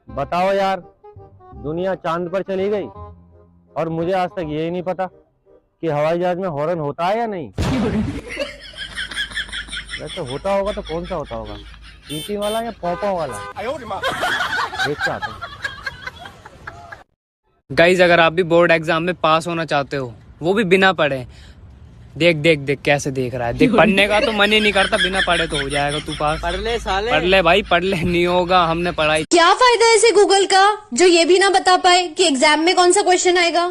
बताओ यार, दुनिया चांद पर चली गई और मुझे आज तक यही नहीं पता कि हवाई जहाज में हॉर्न होता है या नहीं। वैसे होता होगा तो कौन सा होता होगा, पीपी वाला या पॉपा वाला? देखता आता हूं। गाइज अगर आप भी बोर्ड एग्जाम में पास होना चाहते हो, वो भी बिना पढ़े, देख देख देख कैसे देख रहा है। देख, पढ़ने का तो मन ही नहीं करता, बिना पढ़े तो हो जाएगा तू पास। पढ़ ले साले, पढ़ ले भाई, पढ़ ले, नहीं होगा, हमने पढ़ाई। क्या फायदा है ऐसे गूगल का जो ये भी ना बता पाए कि एग्जाम में कौन सा क्वेश्चन आएगा।